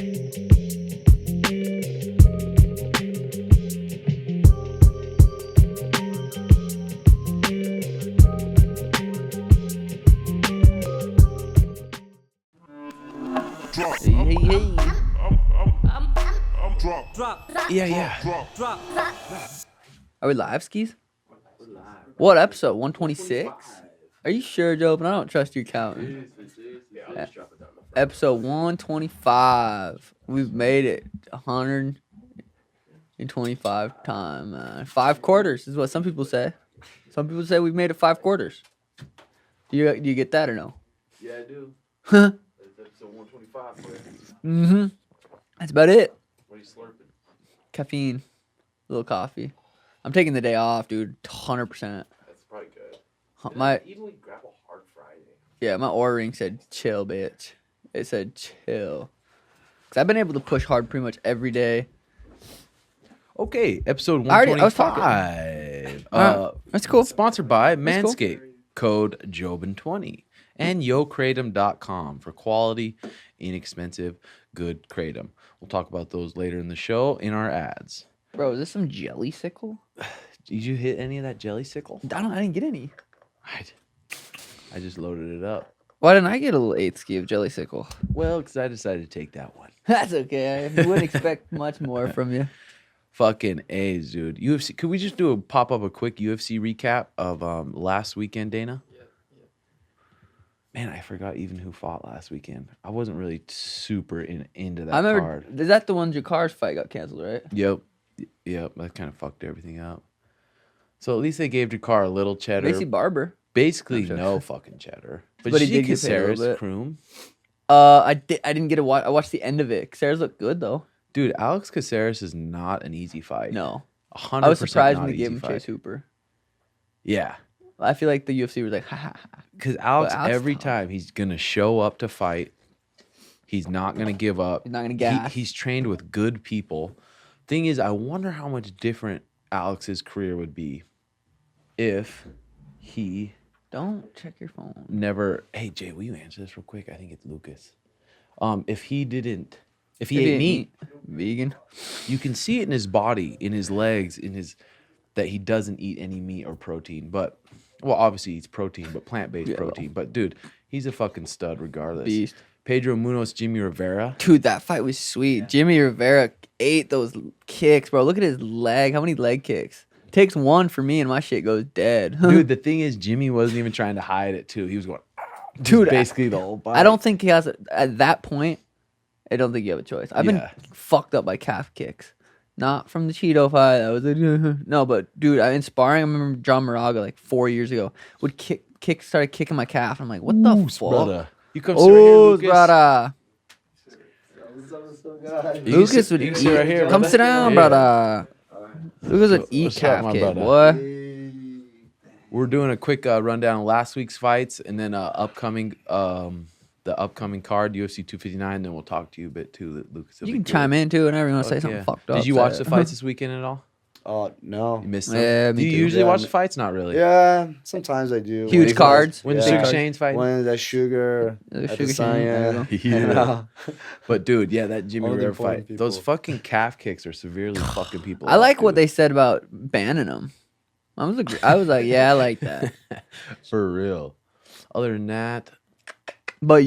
Hey. Yeah. Are we live, Skis? What episode? 126? Are you sure, Joe? But I don't trust your counting. Episode 125. We've made it 125 times. 5 quarters is what some people say. Some people say we've made it 5 quarters. Do you get that or no? Yeah, I do. Huh? That's episode 125. Mm-hmm. That's about it. What are you slurping? Caffeine. A little coffee. I'm taking the day off, dude. 100%. That's probably good. Even we grab a hard Friday. Yeah, my Oura ring said chill, bitch. It said chill. Because I've been able to push hard pretty much every day. Okay, episode I 125. That's cool. Sponsored by That's Manscaped. Code Jobin20 and YoKratom.com for quality, inexpensive, good kratom. We'll talk about those later in the show in our ads. Bro, is this some jelly sickle? Did you hit any of that jelly sickle? I didn't get any. I just loaded it up. Why didn't I get a little 8th ski of jelly sickle? Well, because I decided to take that one. That's okay. I wouldn't expect much more from you. Fucking A's, dude. UFC. Could we just do a quick UFC recap of last weekend, Dana? Yeah. Man, I forgot even who fought last weekend. I wasn't really super into that card. Is that the one Jakar's fight got canceled, right? Yep. That kind of fucked everything up. So at least they gave Jakar a little cheddar. Macy Barber. Basically, no fucking cheddar. But he did get paid a little bit. Kroom. I didn't get to watch. I watched the end of it. Caceres looked good though. Dude, Alex Caceres is not an easy fight. No. 100% I was surprised when not they gave easy him fight. Chase Hooper. Yeah. I feel like the UFC was like, ha ha ha. Because Alex, every time he's going to show up to fight, he's not going to give up. He's not going to gas. He's trained with good people. Thing is, I wonder how much different Alex's career would be if he Don't check your phone. never. Hey, Jay, will you answer this real quick? I think it's Lucas. If he ate meat, vegan. you can see it in his body, in his legs, that he doesn't eat any meat or protein. But, well, obviously he eats protein, but plant-based protein. But, dude, he's a fucking stud regardless. Beast. Pedro Munoz, Jimmy Rivera. Dude, that fight was sweet. Yeah. Jimmy Rivera ate those kicks, bro. Look at his leg. How many leg kicks? Takes one for me and my shit goes dead. Dude, the thing is, Jimmy wasn't even trying to hide it, too. He was going, dude, basically the whole body. I don't think he has, at that point, I don't think you have a choice. I've been fucked up by calf kicks. Not from the Cheeto fight. I was like, no, but dude, in sparring, I remember John Moraga like 4 years ago would started kicking my calf. I'm like, what the fuck? Brother. You come sit right here, Lucas. Brother. Lucas would sit right here, come sit down, brother. Lucas would eat calf kick, boy. We're doing a quick rundown of last week's fights and then the upcoming card, UFC 259, then we'll talk to you a bit too, Lucas. You can chime in too whenever you want to say something fucked up. Did you watch the fights this weekend at all? No. You missed them? Yeah, do you usually watch the fights? Not really. Yeah, sometimes I do. Huge cards. When the Sugar Shane's fighting? When that Sugar. Sugar Shane. Yeah. But dude, that Jimmy Rivera fight. People. Those fucking calf kicks are severely fucking people. I like what they said about banning them. I was like, yeah, I like that. For real. Other than that. But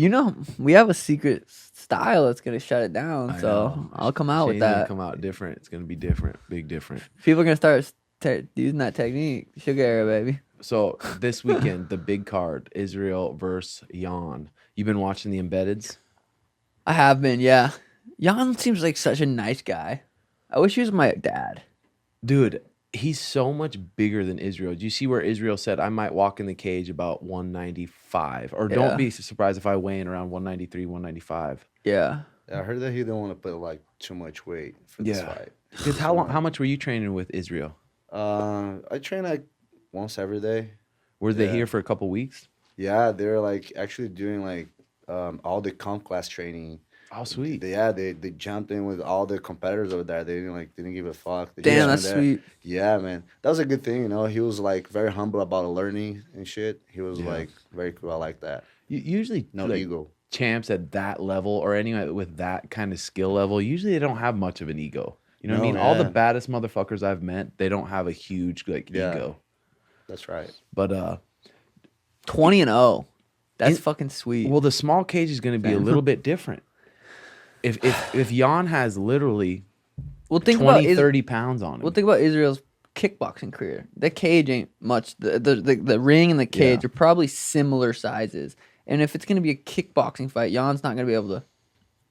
we have a secret style that's gonna shut it down. So I'll come out with that. Come out different. It's gonna be different, big different. People are gonna start using that technique. Sugar era, baby. So this weekend, the big card, Israel versus Jan. You've been watching the embeddeds? I have been, yeah. Jan seems like such a nice guy. I wish he was my dad. Dude, he's so much bigger than Israel. Do you see where Israel said, I might walk in the cage about 195? Or don't be surprised if I weigh in around 193, 195. Yeah. I heard that he didn't want to put like too much weight for this fight. Because how much were you training with Israel? I train like once every day. Were they here for a couple weeks? Yeah, they're like actually doing like all the comp class training. Oh, sweet. They jumped in with all the competitors over there. They didn't give a fuck. Damn, that's sweet. Yeah, man. That was a good thing, He was like very humble about learning and shit. He was like very cool. I like that. Usually no ego. champs at that level or anyone with that kind of skill level, usually they don't have much of an ego. You know what I mean? All the baddest motherfuckers I've met, they don't have a huge ego. That's right. But 20-0. That's fucking sweet. Well, the small cage is going to be a little bit different. If Jan has literally 30 pounds on him. Well, think about Israel's kickboxing career. The cage ain't much. The ring and the cage are probably similar sizes. And if it's going to be a kickboxing fight, Jan's not going to be able to.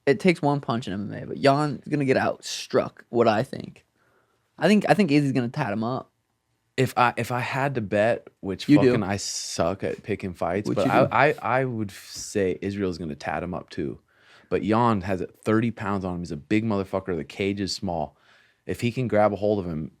It takes one punch in MMA, but Jan's going to get outstruck. What I think. I think Izzy's going to tat him up. If I had to bet, which You fucking do. I suck at picking fights, Which but you do. I would say Israel's going to tat him up too. But Jan has 30 pounds on him. He's a big motherfucker. The cage is small. If he can grab a hold of him,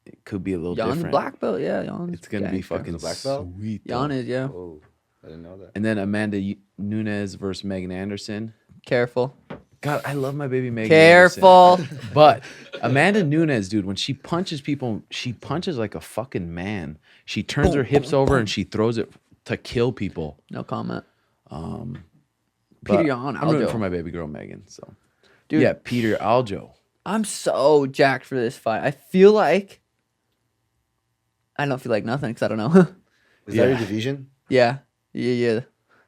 it could be a little Jan's different. a black belt, yeah. Jan's It's gonna be gangster. fucking black belt? sweet. Jan though. is, yeah. Oh, I didn't know that. And then Amanda Nunes versus Megan Anderson. Careful. God, I love my baby Megan. Careful. Anderson. But Amanda Nunes, dude, when she punches people, she punches like a fucking man. She turns her hips over and she throws it to kill people. No comment. But Peter Yan, I'm rooting Aljo. for my baby girl Megan. So, Dude. yeah, Peter Aljo. I'm so jacked for this fight. I feel like I don't feel like nothing because I don't know. Is that your division? yeah.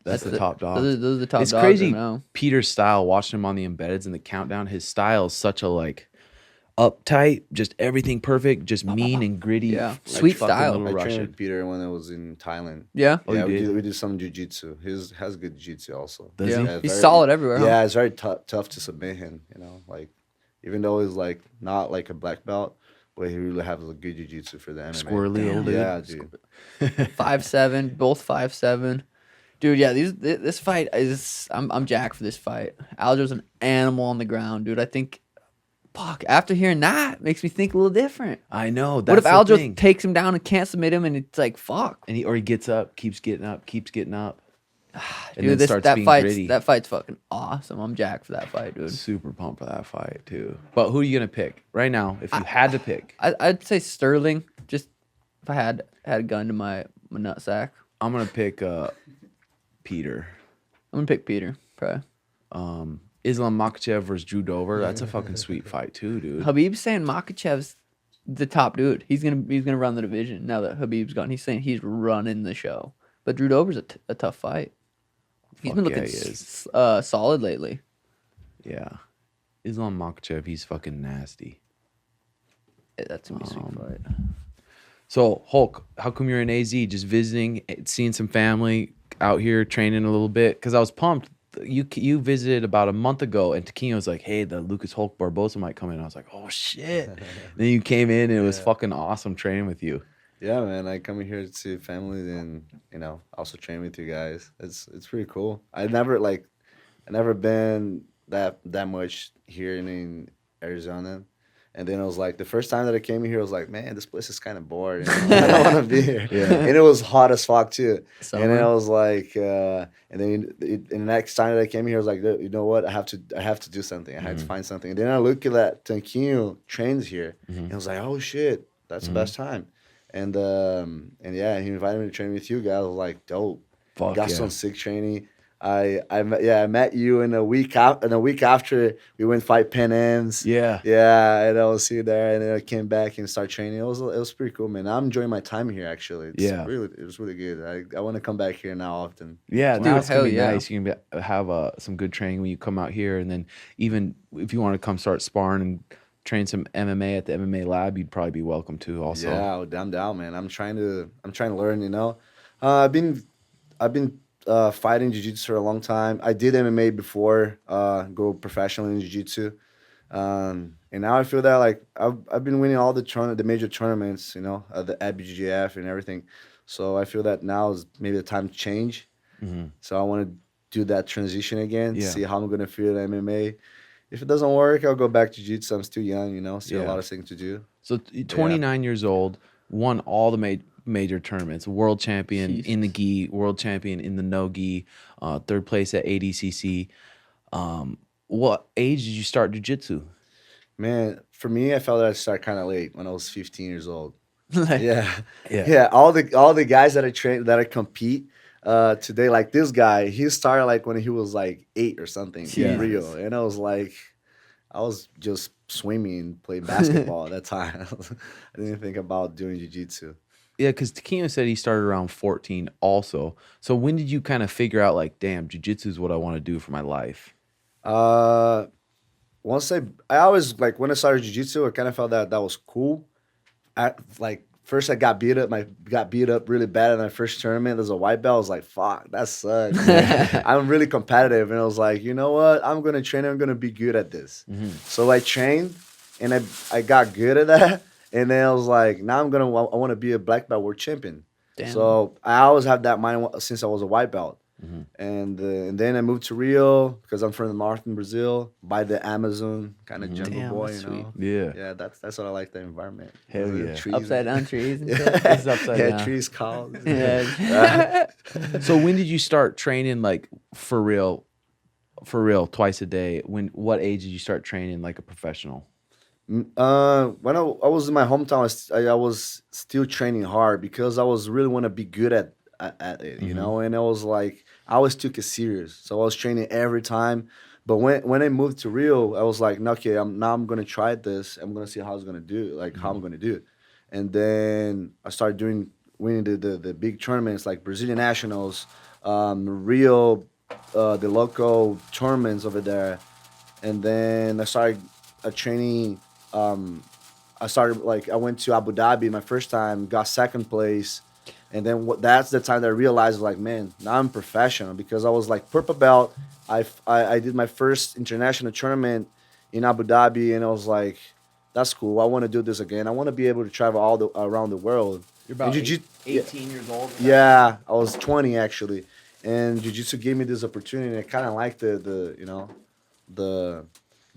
That's the top dog. Those are the top It's dogs. crazy. I know. Peter's style, watching him on the embeds and the countdown, his style is such a like uptight, just everything perfect, just mean and gritty. Yeah. like Sweet fucking style. little I trained Russian. with Peter when I was in Thailand. Yeah. Oh, yeah, you did? we did some jiu-jitsu. He has good jiu-jitsu also. Does Yeah. he? Yeah, He's very- solid everywhere. Yeah, Huh? it's very tough to submit him. You know, like even though he's like not like a black belt, but he really has a good jiu-jitsu for the MMA. Squirrely old dude. Yeah, dude. 5'7", both 5'7". Dude, yeah, this fight is I'm jacked for this fight. Aljo's an animal on the ground, dude. I think, fuck. After hearing that, makes me think a little different. I know. What if That's the Aljo thing. takes him down and can't submit him, and it's like fuck, And he gets up, keeps getting up, and dude. then starts That being fight's gritty. that fight's fucking awesome. I'm jacked for that fight, dude. Super pumped for that fight too. But who are you gonna pick right now? If you had to pick, I'd say Sterling. Just if I had a gun to my nutsack, I'm gonna pick Peter. I'm gonna pick Peter. Probably. Islam Makhachev versus Drew Dover. That's a fucking sweet fight too, dude. Habib's saying Makhachev's the top dude. He's gonna run the division now that Habib's gone. He's saying he's running the show. But Drew Dover's a tough fight. He's been Fuck looking yeah, he is. solid lately. Yeah. Islam Makhachev, he's fucking nasty. That's gonna be a sweet fight. So, Hulk, how come you're in AZ just visiting, seeing some family out here, training a little bit? Because I was pumped. You visited about a month ago, and Taquino was like, hey, the Lucas Hulk Barbosa might come in. I was like, oh, shit. Then you came in, and it was fucking awesome training with you. Yeah, man. I come here to see family, and also train with you guys. It's pretty cool. I never been that much here in Arizona. And then I was like, the first time that I came here, I was like, man, this place is kind of boring. I don't want to be here. Yeah. And it was hot as fuck too. Summer. And then I was like, and then the next time that I came here, I was like, you know what? I have to do something. I had to find something. And then I looked at that Tanquinho trains here, and I was like, oh shit, that's the best time. And yeah, he invited me to train with you guys. I was like, dope. Fuck Got yeah. some sick training. I met you in a week after we went fight Pan Ams. Yeah. Yeah, and I was here there, and then I came back and started training. It was pretty cool, man. I'm enjoying my time here actually. It was really good. I want to come back here now often. Yeah, Dude, now it's going to be hell yeah. nice. You can have some good training when you come out here. And then even if you want to come start sparring and train some MMA at the MMA lab, you'd probably be welcome too also. Yeah, I'm down, man. I'm trying to learn. I've been fighting jiu-jitsu for a long time. I did MMA before go professional in jiu-jitsu, and now I feel that like I've been winning all the major tournaments, the BJJ and everything. So I feel that now is maybe the time to change. Mm-hmm. So I want to do that transition again, Yeah. see how I'm gonna feel at MMA. If it doesn't work, I'll go back to jiu-jitsu. I'm still young, still a lot of things to do. So 29 years old, won all the major tournaments, world champion Jesus. in the Ghee, world champion in the Nogi, third place at ADCC. What age did you start jiu-jitsu? Man, for me, I felt that I started kind of late when I was 15 years old. Like, Yeah. All the guys that I train, that I compete, today. Like this guy, he started like when he was like 8 or something in Rio, Jesus. and I was just swimming, playing basketball at that time. I didn't think about doing jiu-jitsu. Yeah, because Takino said he started around 14 also. So when did you kind of figure out like, damn, jiu-jitsu is what I want to do for my life? Once I always like when I started jiu-jitsu, I kind of felt that was cool. First I got beat up. I got beat up really bad in my first tournament. There's a white belt. I was like, fuck, that sucks. I'm really competitive, and I was like, you know what? I'm gonna train. I'm gonna be good at this. So I trained, and I got good at that. And then I was like, now I want to be a black belt world champion. Damn. So I always have that mind since I was a white belt. And then I moved to Rio because I'm from the northern Brazil, by the Amazon, kind of jungle Damn, boy, that's you know. Yeah. Yeah, that's what I like, the environment. Hell The yeah. trees Upside and- down trees and shit. This is upside yeah, down. trees called. Yeah. So when did you start training like for real, twice a day? What age did you start training like a professional? When I was in my hometown, I was still training hard because I was really want to be good at it, you know. And I was like, I always took it serious, so I was training every time. But when I moved to Rio, I was like, okay, I'm gonna try this. I'm gonna see how it's gonna do, like how I'm gonna do it. And then I started winning the big tournaments like Brazilian Nationals, Rio, the local tournaments over there. And then I started training. I went to Abu Dhabi my first time, got second place, and then that's the time that I realized like, man, now I'm professional because I was like purple belt. I did my first international tournament in Abu Dhabi, and I was like, that's cool. I want to do this again. I want to be able to travel around the world. You're about And 18 years old. Yeah, I was 20 actually, and jiu-jitsu gave me this opportunity. And I kind of liked the you know the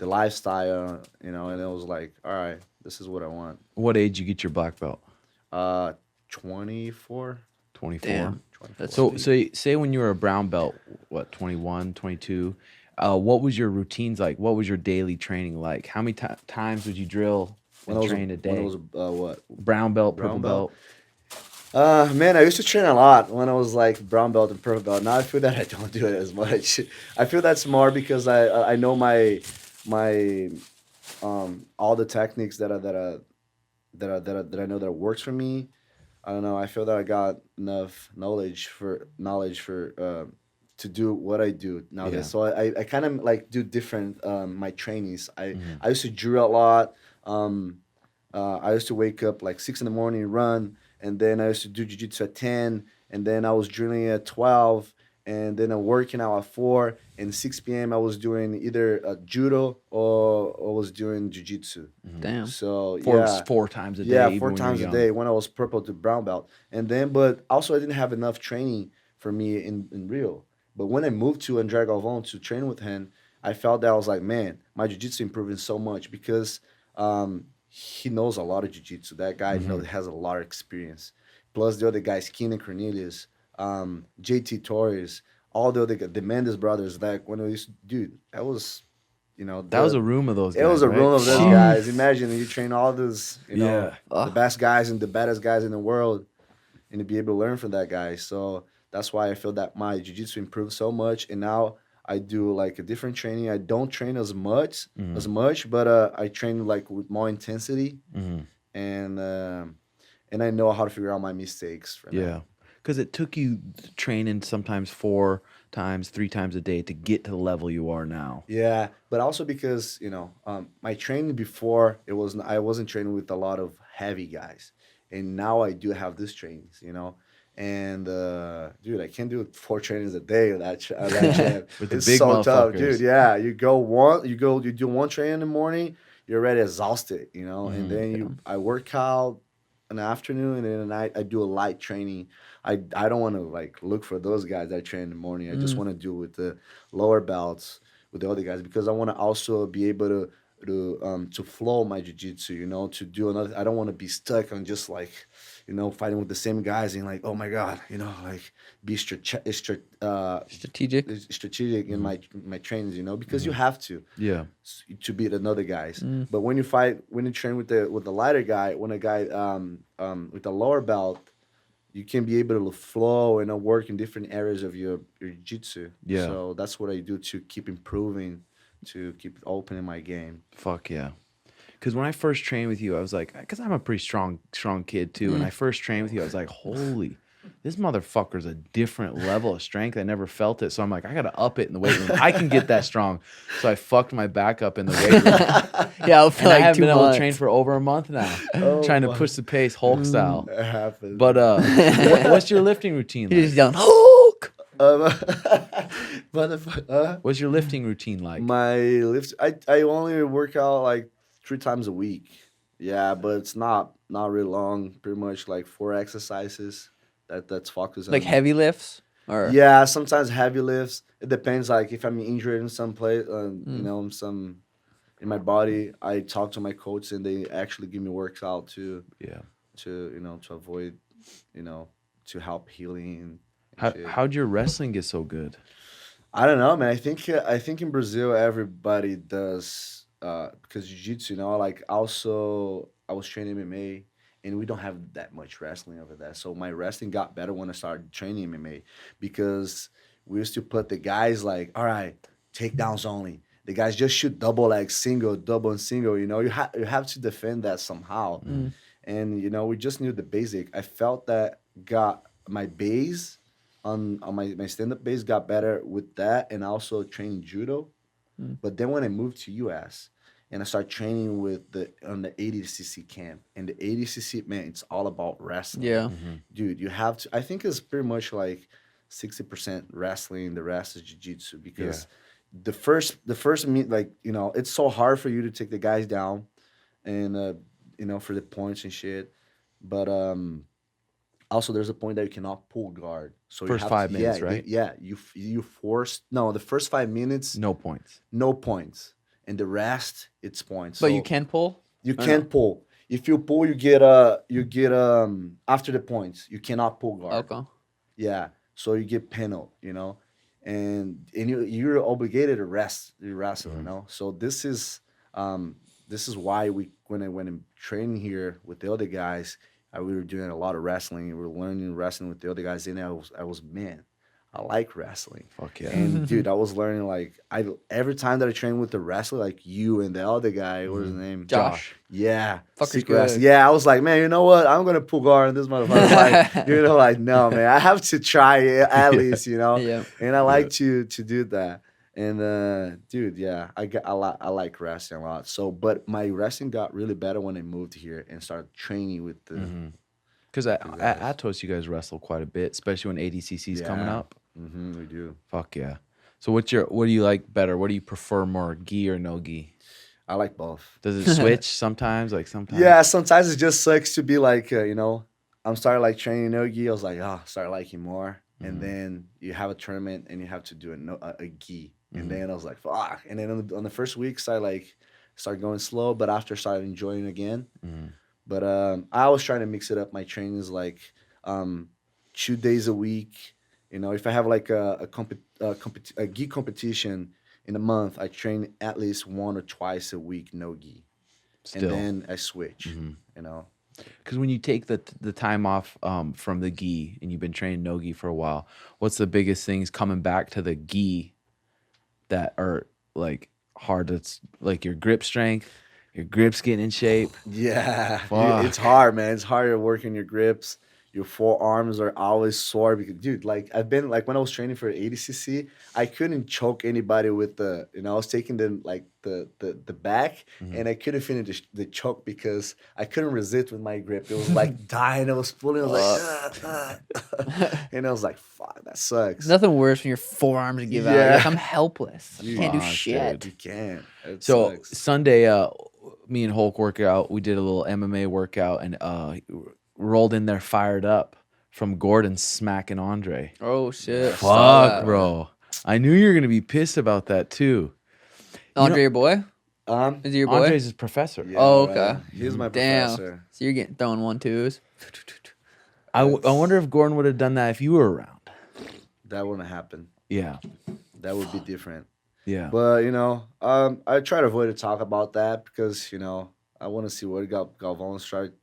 lifestyle, you know, and it was like, all right, this is what I want. What age you get your black belt? 24. 24. Damn. 24. That's So sweet. say when you were a brown belt, what, 21, 22, what was your routines like? What was your daily training like? How many times would you drill and train a day? When I was what? Brown belt, Brown purple belt? belt. Man, I used to train a lot when I was like brown belt and purple belt. Now I feel that I don't do it as much. I feel that's more because I know my all the techniques that I know that works for me. I don't know. I feel that I got enough knowledge for to do what I do nowadays. Yeah. So I kind of like do different my trainings. I used to drill a lot. I used to wake up like 6 in the morning, run, and then I used to do jiu-jitsu at 10, and then I was drilling at 12, and then I'm working out at 4, and 6 p.m. I was doing either judo or I was doing jiu-jitsu. Damn. So Four times a day. yeah, even 4 when you were times a young. day when I was purple to brown belt. And then, but also I didn't have enough training for me in Rio. But when I moved to André Galvão to train with him, I felt that I was like, man, my jiu-jitsu improving so much because he knows a lot of jiu-jitsu. That guy has a lot of experience. Plus the other guys, Keenan Cornelius, JT Torres, all the other guys, the Mendes brothers, like when I used to, dude, that was, you know. That was a room of those guys. It was a right? room of those Wow. guys. Imagine you train all those, you know, Yeah. the best guys and the baddest guys in the world, and to be able to learn from that guy. So that's why I feel that my jiu-jitsu improved so much. And now I do like a different training. I don't train as much, but I train like with more intensity, and I know how to figure out my mistakes. For Yeah. now. Because it took you training sometimes 4 times, 3 times a day to get to the level you are now. Yeah, but also because you know my training before I wasn't training with a lot of heavy guys, and now I do have these trainings, you know. And dude, I can't do 4 trainings a day. That gym. With the It's big so tough, motherfuckers. dude. Yeah, you do one training in the morning, you're already exhausted, you know, and then I work out in the afternoon, and then at night I do a light training. I don't want to like look for those guys that train in the morning. I just want to do with the lower belts with the other guys because I want to also be able to flow my jiu-jitsu, you know, to do another. I don't want to be stuck on just like, you know, fighting with the same guys and like, oh my god, you know, like be strategic in my trainings, you know, because you have to Yeah. beat another guys. But when you train with the lighter guy, when a guy with the lower belt, you can be able to flow and work in different areas of your jiu-jitsu. Yeah. So that's what I do to keep improving, to keep opening my game. Fuck yeah. Because when I first trained with you, I was like, because I'm a pretty strong kid too. And I first trained with you, I was like, holy, this motherfucker's a different level of strength. I never felt it. So I'm like, I got to up it in the weight room. I can get that strong. So I fucked my back up in the weight room. Yeah, for And I like haven't 2 been able to months. train for over a month now, Oh, trying to my. push the pace Hulk style. It happens. But what's your lifting routine He's just like? yelling, Hulk! What's your lifting routine like? My lift, I only work out like 3 times a week. Yeah, but it's not really long. Pretty much like 4 exercises. That's focused on Like heavy lifts? Or Yeah, sometimes heavy lifts. It depends. Like if I'm injured in some place, you know, in my body, I talk to my coach and they actually give me workout to to avoid, to help healing. And shit. How'd your wrestling get so good? I don't know, man. I think in Brazil everybody does because jiu-jitsu, like also I was training MMA and we don't have that much wrestling over there. So my wrestling got better when I started training MMA because we used to put the guys like, all right, takedowns only. The guys just shoot double leg, single, double and single. You have to defend that somehow. And we just knew the basic. I felt that got my base on my stand-up base got better with that and also training judo. But then when I moved to US and I started training on the 80cc camp, and the 80cc, man, it's all about wrestling. Yeah. Dude, you have to, I think it's pretty much like 60% wrestling, the rest is jiu-jitsu because the first meet, like, it's so hard for you to take the guys down and, for the points and shit. But, also, there's a point that you cannot pull guard. So First 5 minutes, right? Yeah, you force the first 5 minutes, No points. no points, and the rest it's points. But So you can pull? you Or can't no? pull. If you pull, you get after the points. You cannot pull guard. Okay. Yeah, so you get penal, and you're obligated to rest. You wrestle, So this is why when I went in training here with the other guys. We were doing a lot of wrestling. We were learning wrestling with the other guys. And I was man, I like wrestling. Fuck yeah. And dude, I was learning every time that I trained with the wrestler, like you and the other guy, what was his name? Josh. Yeah. Fucker's sick good. wrestling. Yeah, I was like, man, you know what? I'm gonna pull guard on this motherfucker. Like, no, man, I have to try it at least, Yeah. And I like to do that. And dude, yeah, I like wrestling a lot. So, but my wrestling got really better when I moved here and started training with the. Because at Atos, you guys wrestle quite a bit, especially when ADCC's coming up. We do. Fuck yeah. So what do you like better? What do you prefer more, Ghee or Nogi? I like both. Does it switch sometimes? Like sometimes? Yeah, sometimes it just sucks to be like, I'm starting like training Nogi. I was like, start liking more. And then you have a tournament and you have to do a Ghee. And then I was like, fuck. And then on the first week, start going slow, but after started enjoying again. But I was trying to mix it up. My training is like 2 days a week. If I have like a Ghee competition in a month, I train at least 1 or twice a week, no Ghee. Still. And then I switch, Because when you take the time off from the Ghee and you've been training Nogi for a while, what's the biggest things coming back to the Ghee that are like hard? It's like your grip strength, your grips getting in shape. Yeah, Fuck. it's hard, man. It's hard to work in your grips. Your forearms are always sore because, dude, I've been when I was training for 80cc, I couldn't choke anybody with I was taking the back and I couldn't finish the choke because I couldn't resist with my grip. It was like dying. I was pulling. I was like, and I was like, fuck, that sucks. There's nothing worse when your forearms give out. You're like, I'm helpless. I can't do Fuck, shit. dude. You can't. It So sucks. Sunday, me and Hulk workout. We did a little MMA workout and rolled in there fired up from Gordon smacking Andre. Oh, shit. Saw Fuck, that. bro. I knew you were gonna be pissed about that too. Andre, your boy? Is he your boy? Andre's his professor. Yeah, Oh, right. okay. He's my Damn. professor. So you're getting throwing 1-2s. I wonder if Gordon would have done that if you were around. That wouldn't happen. Yeah, That would be different. yeah. But I try to avoid to talk about that because I want to see what Galvão start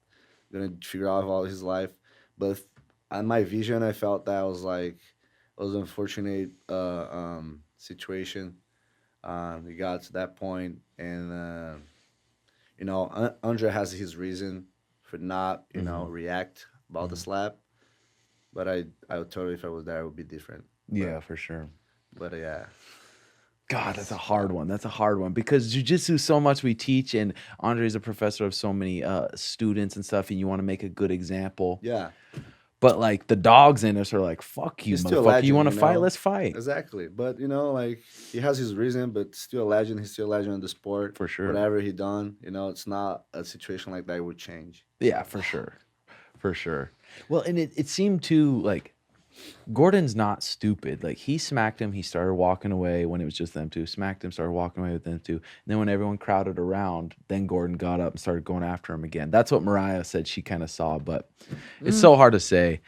gonna figure out about his life. But on my vision, I felt that was like it was an unfortunate situation. We got to that point, and Andre has his reason for not react about the slap. But I would totally, if I was there, it would be different. Yeah, for sure. But yeah. God, that's a hard one. That's a hard one because jiu-jitsu is so much we teach, and Andre's a professor of so many students and stuff, and you want to make a good example. Yeah. But like the dogs in us are like, fuck you, He's still a motherfucker. legend, You want to you fight? know? Let's fight. Exactly. But like he has his reason, but still a legend. He's still a legend in the sport. For sure. Whatever he done, it's not a situation like that would change. Yeah, for sure. For sure. Well, and it seemed too like Gordon's not stupid. Like he smacked him, he started walking away when it was just them two. Smacked him, started walking away with them two. And then when everyone crowded around, then Gordon got up and started going after him again. That's what Mariah said she kind of saw, but it's so hard to say.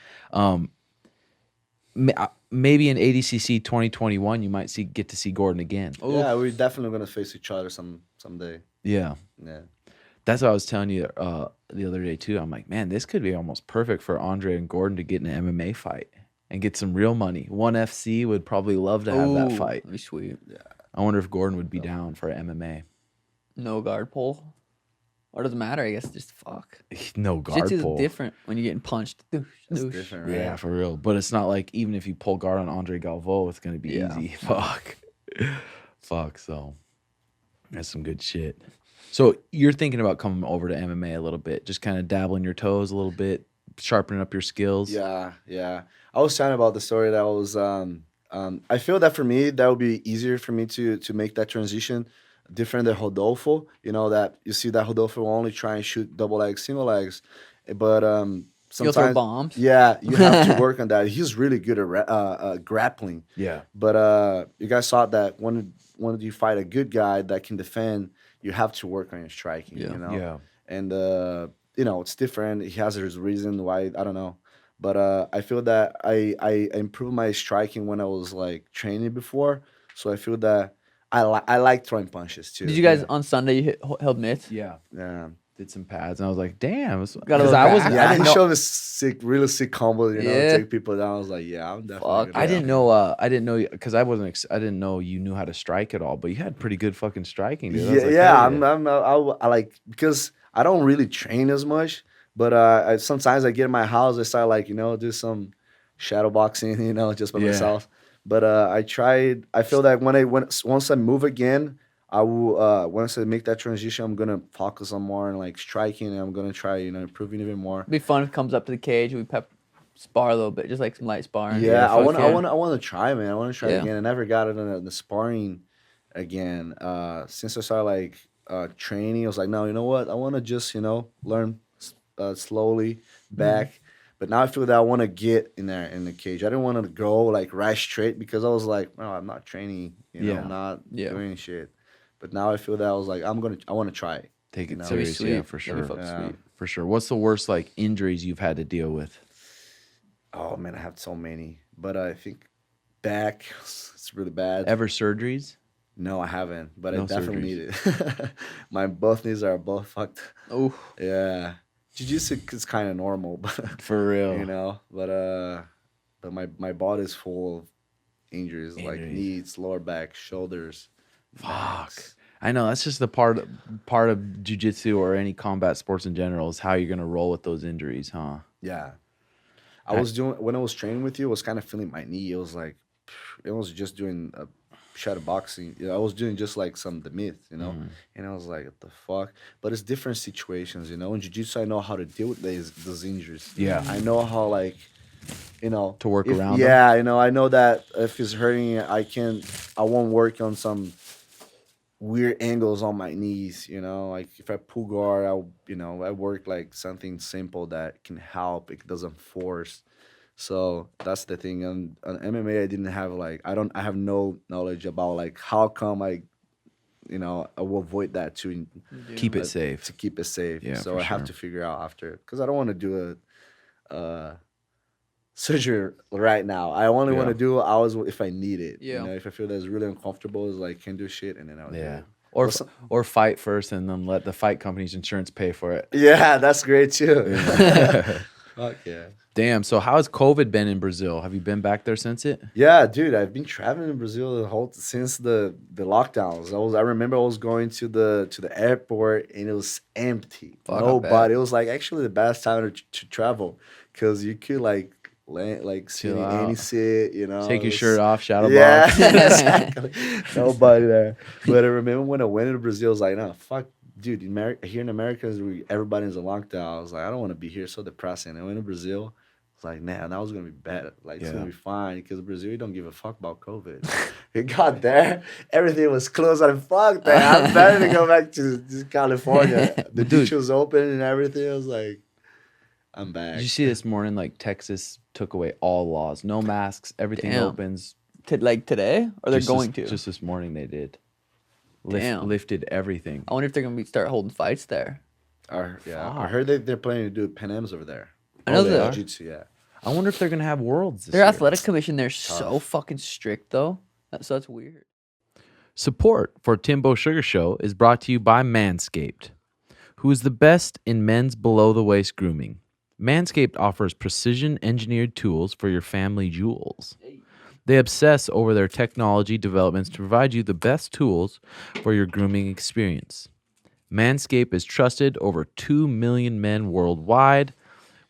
Maybe in ADCC 2021, you might get to see Gordon again. Oh. Yeah, we're definitely gonna face each other someday. Yeah. Yeah. That's what I was telling you the other day too. I'm like, man, this could be almost perfect for Andre and Gordon to get in an MMA fight and get some real money. ONE FC would probably love to have that fight. That'd be sweet. Yeah. I wonder if Gordon would be down for MMA. No guard pull. Or doesn't matter, I guess. Just fuck. No guard Jiu-Jitsu pull. is different when you're getting punched. Doosh, It's doosh. different, right? Yeah, for real. But it's not like even if you pull guard on Andre Galvo, it's gonna be easy. Fuck. Fuck. So that's some good shit. So you're thinking about coming over to MMA a little bit, just kind of dabbling your toes a little bit, sharpening up your skills. Yeah, yeah. I was talking about the story that was. I feel that for me, that would be easier for me to make that transition. Different than Rodolfo, that you see that Rodolfo will only try and shoot double legs, single legs, but You'll throw sometimes bombs. yeah, you have to work on that. He's really good at grappling, Yeah. but you guys saw that when you fight a good guy that can defend, you have to work on your striking. Yeah. Yeah. And it's different. He has his reason why, I don't know, but I feel that I improved my striking when I was like training before, so I feel that I like throwing punches too. Did you guys on Sunday you held mitts? Yeah. Yeah. Did some pads and I was like, damn. Got a Because little I was back. Yeah, I didn't he know showed us really sick combos, Yeah. take people down. I was like, yeah, I'm definitely. Fuck. Gonna I didn't know because I didn't know you knew how to strike at all, but you had pretty good fucking striking, dude. I was like, yeah. hell I like because I don't really train as much, but sometimes I get in my house, I start like do some shadow boxing, just by Yeah. myself. But I feel that once I move again, I will once I make that transition, I'm gonna focus on more on like striking, and I'm gonna try improving even more. It'd be fun if it comes up to the cage. We spar a little bit, just like some light sparring. Yeah, I fuck want to try, man. I want to try Yeah. again. I never got it in the sparring again. Since I started like training, I was like, no, you know what? I want to just learn slowly back. But now I feel that I want to get in there in the cage. I didn't want to go like right straight because I was like, no, I'm not training. Yeah. I'm not Yeah. doing shit. But now I feel that I was like, I want to try it. Take it That'd be serious, sweet. yeah, for That'd be sure. fucking Yeah. sweet. For sure. What's the worst like injuries you've had to deal with? Oh man, I have so many. But I think back, it's really bad. Ever surgeries? No, I haven't, but No I definitely need it. My both knees are both fucked. Oh, Yeah, jiu-jitsu is kind of normal, but For real. but my body is full of injuries, like Injuries. knees, lower back, shoulders. Fuck. backs. I know that's just the part of jiu-jitsu or any combat sports in general is how you're gonna roll with those injuries, huh? Yeah, I was doing when I was training with you. I was kind of feeling my knee. It was like, it was just doing a shadow boxing. I was doing just like the myth, and I was like, what the fuck? But it's different situations, In jiu-jitsu, I know how to deal with those injuries. Yeah. I know how like, To work around them? Yeah, I know that if it's hurting, I won't work on some weird angles on my knees, like if I pull guard, I work like something simple that can help. It doesn't force. So that's the thing. On MMA, I didn't have like, I have no knowledge about like how come I will avoid that to Keep it safe. to keep it safe. Yeah, So for I have sure. to figure out after, because I don't want to do a surgery right now. I only want Yeah. to do hours if I need it. Yeah. If I feel that's really uncomfortable, it's like can't do shit, and then I'll do Yeah. it. Or Well, or fight first and then let the fight company's insurance pay for it. Yeah, that's great too. Fuck yeah. Damn. So how has COVID been in Brazil? Have you been back there since it? Yeah, dude, I've been traveling in Brazil since the lockdowns. I remember I was going to the airport and it was empty. Fuck, I bet. Nobody. It was like actually the best time to travel because you could like land, like sit Chill in any out. seat, you know. Take it your was- shirt off, shadow Yeah, box. exactly. Nobody there. But I remember when I went to Brazil, I was like, no, fuck, dude. Here in America, everybody's in lockdown. I was like, I don't want to be here. So depressing. I went to Brazil. It's like, nah, that was gonna be bad. Like, it's Yeah. gonna be fine because Brazil, you don't give a fuck about COVID. We got there, everything was closed. I'm fuck that. I'm better to go back to California. The Dude. beach was open and everything. I was like, I'm back. Did you see this morning? Like Texas took away all laws, no masks, everything Damn. opens. Like today, or they're going to? Just this morning they did. Damn. Lifted everything. I wonder if they're gonna start holding fights there. I Fuck. heard they're planning to do Pan Am's over there. I know they they are? Jiu-Jitsu, yeah. I wonder if they're gonna have worlds. This Their year. athletic commission, they're so Tough. fucking strict though. So that's weird. Support for Timbo Sugar Show is brought to you by Manscaped, who is the best in men's below the waist grooming. Manscaped offers precision engineered tools for your family jewels. They obsess over their technology developments to provide you the best tools for your grooming experience. Manscaped is trusted over 2 million men worldwide.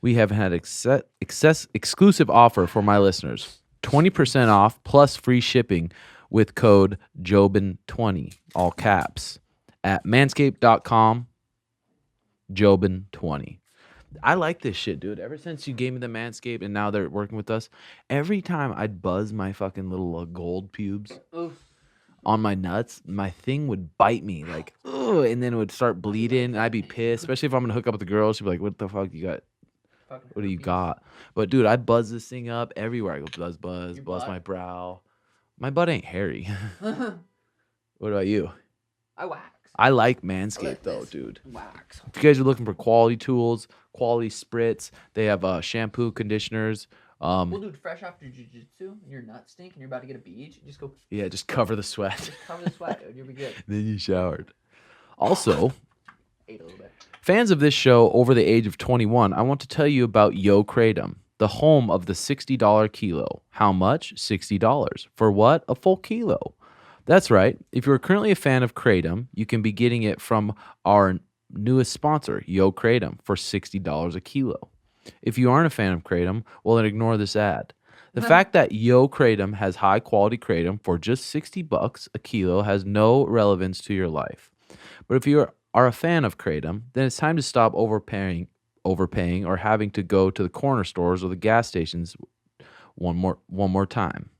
We have had exclusive offer for my listeners. 20% off plus free shipping with code JOBIN20, all caps, at manscaped.com, JOBIN20. I like this shit, dude. Ever since you gave me the Manscaped and now they're working with us, every time I'd buzz my fucking little gold pubes on my nuts, my thing would bite me like, ugh, and then it would start bleeding. And I'd be pissed, especially if I'm gonna hook up with the girl. She'd be like, "What the fuck you got? What do you got?" But dude, I buzz this thing up everywhere. I go buzz Your my butt? brow. My butt ain't hairy. What about you? I wax. I like Manscaped like though, this. dude. Wax. If you guys are looking for quality tools, quality spritz, they have shampoo, conditioners. Well, dude, fresh after jiu-jitsu, and your nuts stink, and you're about to get a beach, you just go Yeah, just cover the sweat. just cover the sweat, dude. You'll be good. Then you showered. Also, Ate a little bit. fans of this show over the age of 21, I want to tell you about Yo Kratom, the home of the $60 kilo. How much? $60. For what? A full kilo. That's right. If you're currently a fan of Kratom, you can be getting it from our newest sponsor, Yo Kratom, for $60 a kilo. If you aren't a fan of Kratom, well, then ignore this ad. The fact that Yo Kratom has high quality Kratom for just $60 a kilo has no relevance to your life. But if you are a fan of Kratom, then it's time to stop overpaying or having to go to the corner stores or the gas stations one more time.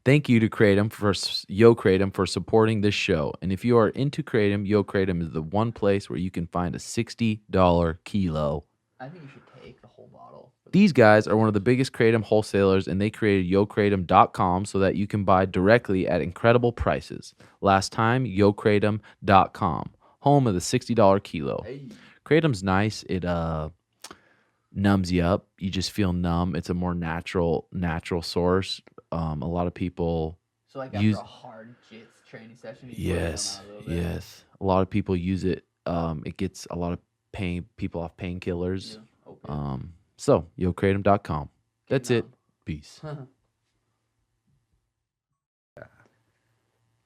Thank you to Yo Kratom for supporting this show. And if you are into Kratom, Yo Kratom is the one place where you can find a $60 kilo. I think you should take the whole bottle. These guys are one of the biggest Kratom wholesalers, and they created YoKratom.com so that you can buy directly at incredible prices. Last time, YoKratom.com, home of the $60 kilo. Hey. Kratom's nice. It numbs you up. You just feel numb. It's a more natural source. A lot of people So like use- after a hard jits training session, you let them yes, out a little bit. yes. A lot of people use it. It gets a lot of people off painkillers. Yeah, okay. So YoKratom.com. That's it. numb. Peace.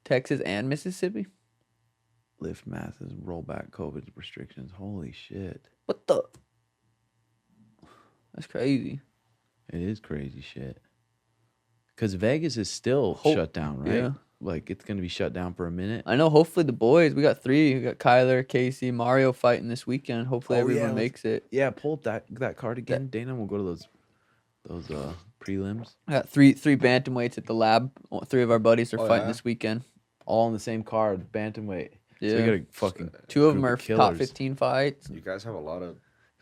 Texas and Mississippi. Lift masses, roll back COVID restrictions. Holy shit. What the? That's crazy. It is crazy shit. Because Vegas is still shut down, right? yeah. Like, it's going to be shut down for a minute. I know. Hopefully the boys. We got 3. We got Kyler, Casey, Mario fighting this weekend. Hopefully Oh, everyone yeah, makes it. Yeah, pull up that card again, Dana. We'll go to those prelims. I got three bantamweights at the lab. 3 of our buddies are fighting yeah? this weekend. All on the same card, bantamweight. Yeah. So we got a fucking 2 of them group are of top killers. 15 fights. You guys have a lot of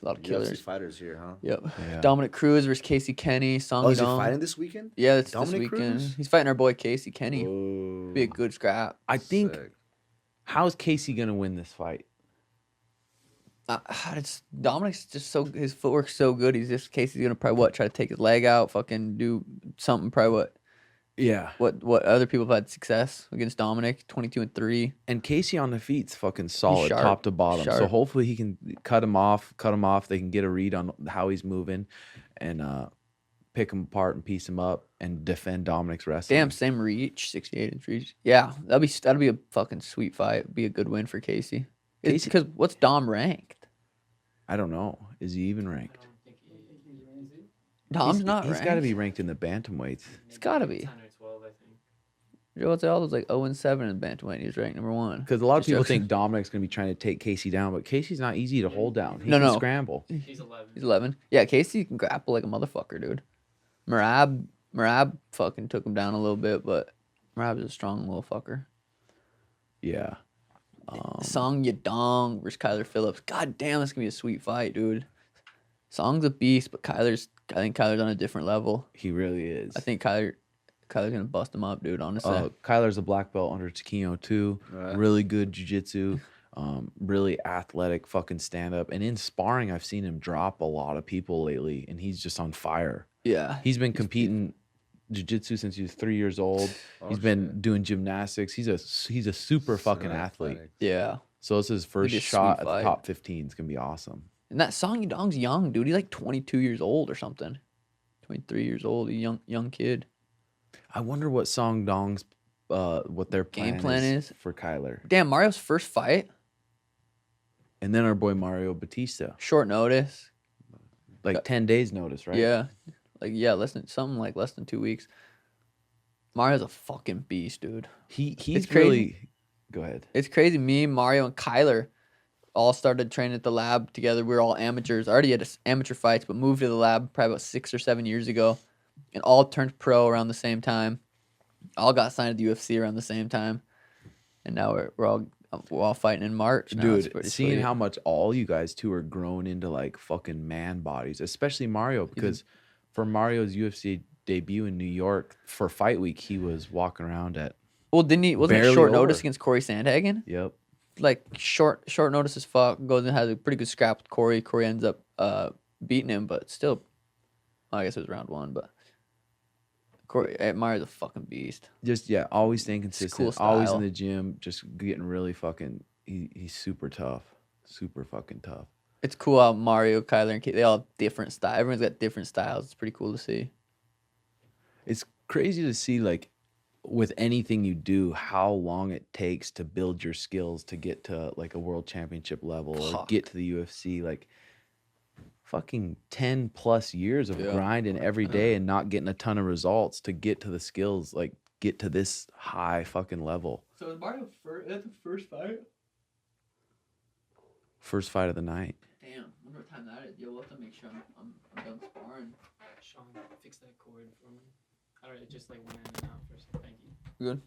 UFC killers. fighters here, huh? Yep. Yeah. Dominic Cruz versus Casey Kenny. Song Oh, is he Yadong. fighting this weekend? Yeah, that's Dominic this weekend. Cruz? He's fighting our boy Casey Kenny. Whoa. Be a good scrap. I think, Sick. how's Casey going to win this fight? It's Dominic's just his footwork's so good. Casey's gonna probably try to take his leg out, fucking do something, probably Yeah. What other people have had success against Dominic, 22-3. And Casey on the feet's fucking solid, sharp, top to bottom. So sharp. hopefully he can cut him off. They can get a read on how he's moving, and pick him apart and piece him up and defend Dominic's wrestling. Damn, same reach, 68-inch reach. Yeah, that'd be a fucking sweet fight. Be a good win for Casey. It's because what's Dom ranked? I don't know. Is he even ranked? Dom's not ranked. He's got to be ranked in the bantamweights. He's got to be. 10 or 12, I think. Joe Aldo's like 0-7 in bantamweight. He's ranked number 1. Because a lot of Just people joking. think Dominic's going to be trying to take Casey down, but Casey's not easy to hold down. He No, can no. scramble. He's 11. He's 11. Yeah, Casey can grapple like a motherfucker, dude. Marab fucking took him down a little bit, but Marab is a strong little fucker. Yeah. Song Yadong versus Kyler Phillips. God damn, this gonna be a sweet fight, dude. Song's a beast, but I think Kyler's on a different level. He really is. I think Kyler's gonna bust him up, dude. Honestly, Kyler's a black belt under Taquino too. Really good jiu-jitsu. Really athletic fucking stand-up. And in sparring, I've seen him drop a lot of people lately, and he's just on fire. yeah, He's been competing jiu-jitsu since he was 3 years old. He's been doing gymnastics. He's a super fucking athlete. yeah. So this is his first be a sweet shot at the fight. top 15. It's gonna be awesome. And that Song Yadong's young, dude. He's like 22 years old or something. 23 years old, a young kid. I wonder what Song Dong's what their Game plan is for Kyler. Damn, Mario's first fight, And then our boy Mario Batista. short notice. Like 10 days notice, right? Yeah, less than 2 weeks. Mario's a fucking beast, dude. He's crazy. really go ahead. It's crazy. Me, Mario, and Kyler all started training at the lab together. We were all amateurs. I already had amateur fights, but moved to the lab probably about 6 or 7 years ago, and all turned pro around the same time. All got signed to the UFC around the same time, and now we're all fighting in March. Now. It's Dude, pretty seeing sweet. how much all you guys two are growing into like fucking man bodies, especially Mario, because for Mario's UFC debut in New York for fight week, he was walking around at wasn't it barely short notice over. against Corey Sandhagen? Yep. Like short notice as fuck. Goes and has a pretty good scrap with Corey. Corey ends up beating him, but still, I guess it was round 1. But Mario's a fucking beast. Just always staying consistent, cool always style. in the gym, just getting really fucking. He's super tough, super fucking tough. It's cool how Mario, Kyler, and Kate, they all have different style. Everyone's got different styles. It's pretty cool to see. It's crazy to see like with anything you do, how long it takes to build your skills to get to like a world championship level or Fuck. get to the UFC. Like fucking 10 plus years of grinding every day and not getting a ton of results to get to the skills, like get to this high fucking level. So is Mario that's the first fight? First fight of the night. Damn, wonder what time that is. Yo, we'll have to make sure I'm done sparring. Sean, fix that cord for me. I don't know, it just like went in and out for a second. Thank you. Good.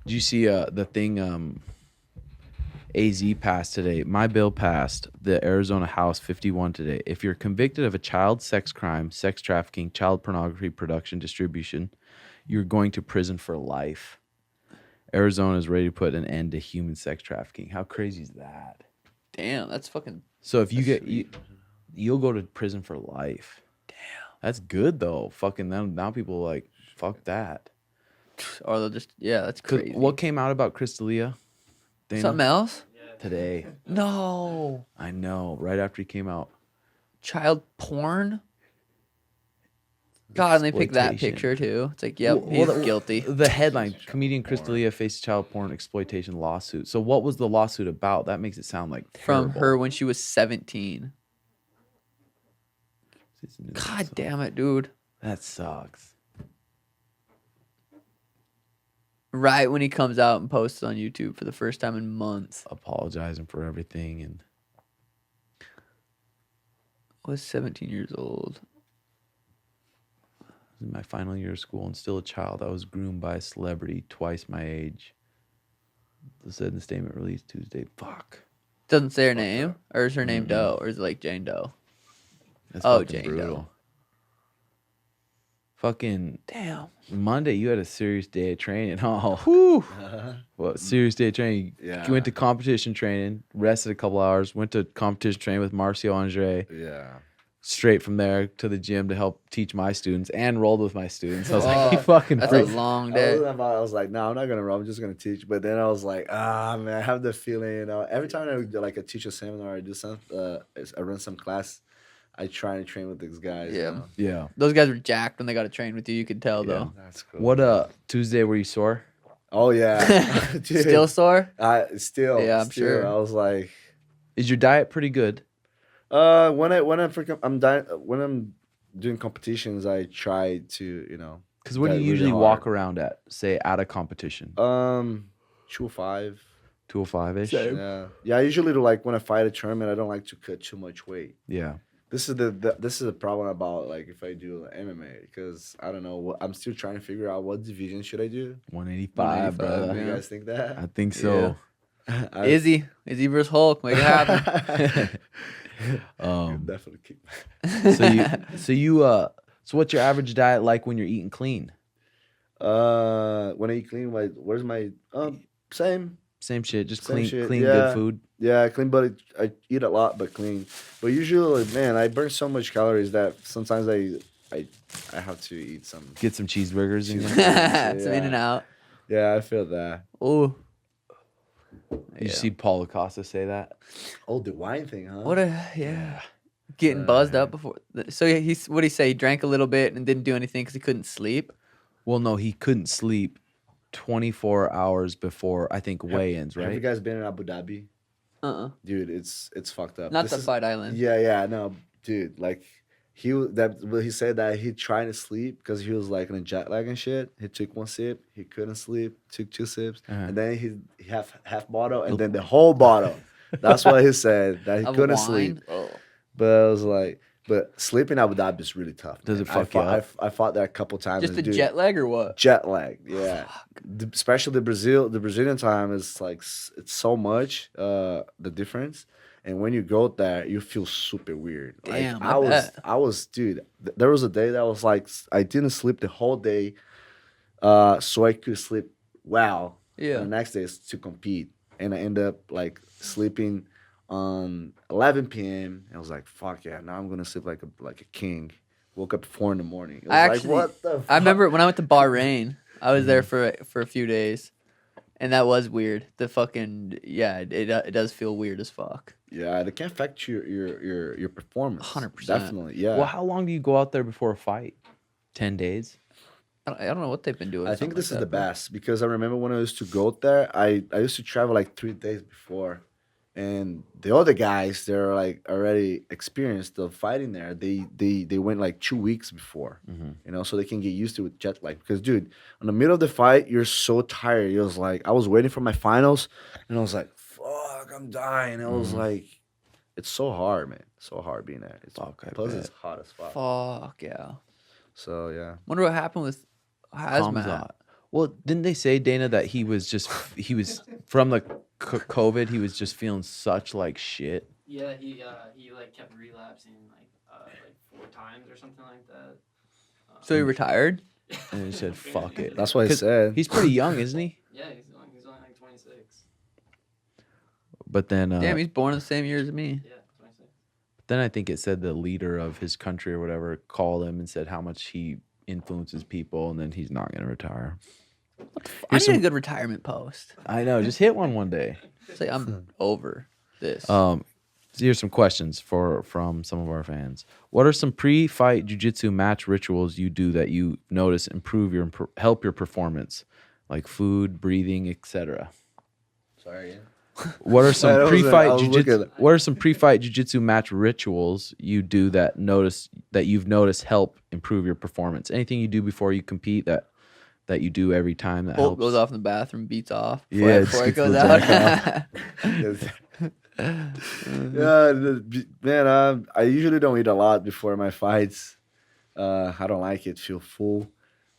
Did you see the thing AZ passed today? My bill passed the Arizona House 51 today. If you're convicted of a child sex crime, sex trafficking, child pornography production, distribution, you're going to prison for life. Arizona is ready to put an end to human sex trafficking. How crazy is that? Damn, that's fucking. So if you'll go to prison for life. Damn. That's good though. Fucking now people are like, fuck that. Or they'll just that's 'Cause crazy. what came out about Crystalia? Dana? Something else? Today. No. I know. Right after he came out. Child porn. God, and they picked that Exploitation. picture too. It's like, yep, Well, he's guilty. The headline: Comedian Crystalia faces child porn exploitation lawsuit. So what was the lawsuit about? That makes it sound like From terrible. her when she was 17. God God damn it, dude. that sucks. Right when he comes out and posts on YouTube for the first time in months. Apologizing for everything and I was 17 years old. in my final year of school and still a child. I was groomed by a celebrity twice my age. It said in the statement released Tuesday. Fuck. Doesn't say her name, or is her name Doe, or is it like Jane Doe? That's Oh, fucking Jane brutal. Doe. Fucking Damn. Monday, you had a serious day of training. Oh, whew. Well, serious day of training. Yeah. You went to competition training, rested a couple hours, went to competition training with Marcio Andre. Yeah. straight from there to the gym to help teach my students and rolled with my students. I was Oh, like, you fucking That's a freak. long I day. was like, no, I'm not gonna roll. I'm just gonna teach. But then I was like, man, I have the feeling, every time I do, like I teach a seminar, I do some, I run some class, I try and train with these guys. Yeah. Yeah. Those guys were jacked when they got to train with you. You could tell, Yeah. though. That's cool. What Tuesday were you sore? Oh yeah, Dude, Still sore? still. Yeah, I'm sure. I was like, Is your diet pretty good? when I'm doing competitions, I try to, Because what do diet you really usually hard. walk around at, say, at a competition? 205. 205-ish? Same. Yeah. I usually do, like when I fight a tournament, I don't like to cut too much weight. Yeah. This is the problem about like if I do MMA, because I don't know I'm still trying to figure out what division should I do. 185, 185, brother. You yeah. guys think that? I think so. Izzy versus Hulk. Make it happen. Definitely keep. So what's your average diet like when you're eating clean? When I eat clean, where's my same. Same shit, just Same clean, shit, clean, yeah. good food. Yeah, clean, but I eat a lot, but clean. But usually, man, I burn so much calories that sometimes I have to eat some. Get some cheeseburgers in you. Some in and out. Yeah, I feel that. Oh, You see Paul Acosta say that? Oh, the wine thing, huh? what a yeah. Getting buzzed up before. So he's what did he say? He drank a little bit and didn't do anything because he couldn't sleep. Well, no, he couldn't sleep 24 hours before, I think, weigh-ins, Have you right? guys been in Abu Dhabi? Uh-uh. Dude, it's fucked up. Not This the is- Fight Island. Yeah, no, dude. Like he said that he tried to sleep because he was like in a jet lag and shit. He took one sip, he couldn't sleep. Took 2 sips, and then he half bottle, and then the whole bottle. That's what he said, that he Of couldn't wine? sleep. Oh. But I was like, but sleeping in Abu Dhabi is really tough. Does man. it fuck you up? I fought there a couple times. Just the and dude, jet lag or what? jet lag, yeah. Especially the Brazilian time is like it's so much the difference, and when you go there, you feel super weird. Damn, like, I bet. I was, dude. There was a day that was like I didn't sleep the whole day, so I could sleep well. Yeah. And the next day is to compete, and I end up like sleeping on 11 p.m. I was like, fuck yeah, now I'm gonna sleep like a king. Woke up at 4 in the morning. It was I like, actually, what the fuck? I remember when I went to Bahrain. I was there for a few days, and that was weird. The fucking it does feel weird as fuck. Yeah, they can affect your performance. 100%. Definitely, yeah. Well, how long do you go out there before a fight? 10 days? I don't know what they've been doing. I think this is the best because I remember when I used to go there, I used to travel like 3 days before. And the other guys, they're like already experienced of fighting there. They went like 2 weeks before, so they can get used to it jet lag. Because, dude, in the middle of the fight, you're so tired. It was like, I was waiting for my finals, and I was like, fuck, I'm dying. It was like, it's so hard, man. So hard being there. Plus, it's hot as fuck. Fuck yeah. So, yeah. Wonder what happened with Hazmat. Hamzat. Well, didn't they say, Dana, that he was from the COVID, he was just feeling such like shit? Yeah, he like kept relapsing like 4 times or something like that. So he retired. And he said, fuck it. That's what he 'Cause said. He's pretty young, isn't he? Yeah, he's only like 26. But then, Damn, he's born the same year as me. Yeah, 26. then I think it said the leader of his country or whatever called him and said how much he influences people, and then he's not going to retire. I need a good retirement post. I know. Just hit one day. Say I'm over this. So here's some questions from some of our fans. What are some pre-fight jiu-jitsu match rituals you do that you notice help your performance, like food, breathing, etc.? Sorry. What are some pre-fight was jiu-jitsu? looking- What are some pre-fight jiu-jitsu match rituals you do that you've noticed help improve your performance? Anything you do before you compete that you do every time that Hulk helps? goes off in the bathroom, beats off. Yeah, Before he just gets goes the out. Yeah, man, I usually don't eat a lot before my fights. I don't like it, feel full.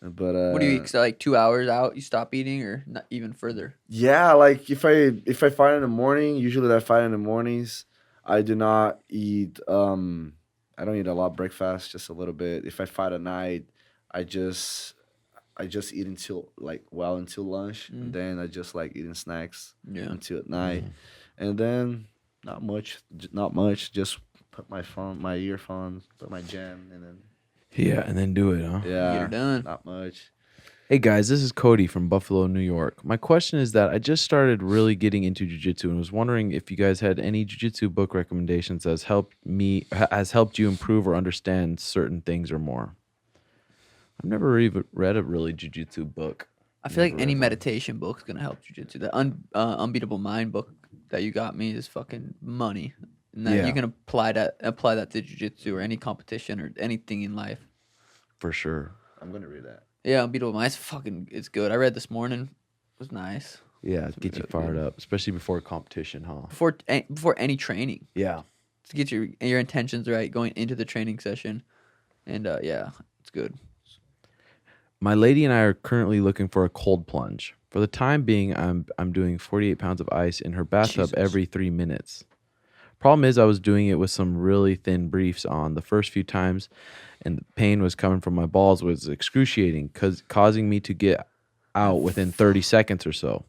But What do you eat? So like 2 hours out, you stop eating, or not even further? yeah, like if I fight in the morning, usually I fight in the mornings. I do not eat. I don't eat a lot of breakfast, just a little bit. If I fight at night, I just eat until lunch, and then I just like eating snacks Yeah. until at night, and then not much, just put my earphones, put my gym, and then Yeah, and then do it, huh? yeah, Get her done. not much. Hey guys, this is Cody from Buffalo, New York. My question is that I just started really getting into jiu-jitsu and was wondering if you guys had any jiu-jitsu book recommendations that has helped you improve or understand certain things or more. I've never even read a really jiu-jitsu book. I feel like Never any read one. meditation book's gonna help jujitsu. The Unbeatable Mind book that you got me is fucking money. And that Yeah. you can apply that to jujitsu or any competition or anything in life. For sure. I'm gonna read that. Yeah, Unbeatable Mind it's good. I read this morning. It was nice. Yeah, get you fired up, especially before competition, huh? Before any training. Yeah. To get your intentions right going into the training session. And yeah, it's good. My lady and I are currently looking for a cold plunge. For the time being, I'm doing 48 pounds of ice in her bathtub Jesus. every 3 minutes. Problem is, I was doing it with some really thin briefs on the first few times, and the pain was coming from my balls was excruciating, causing me to get out within 30 seconds or so.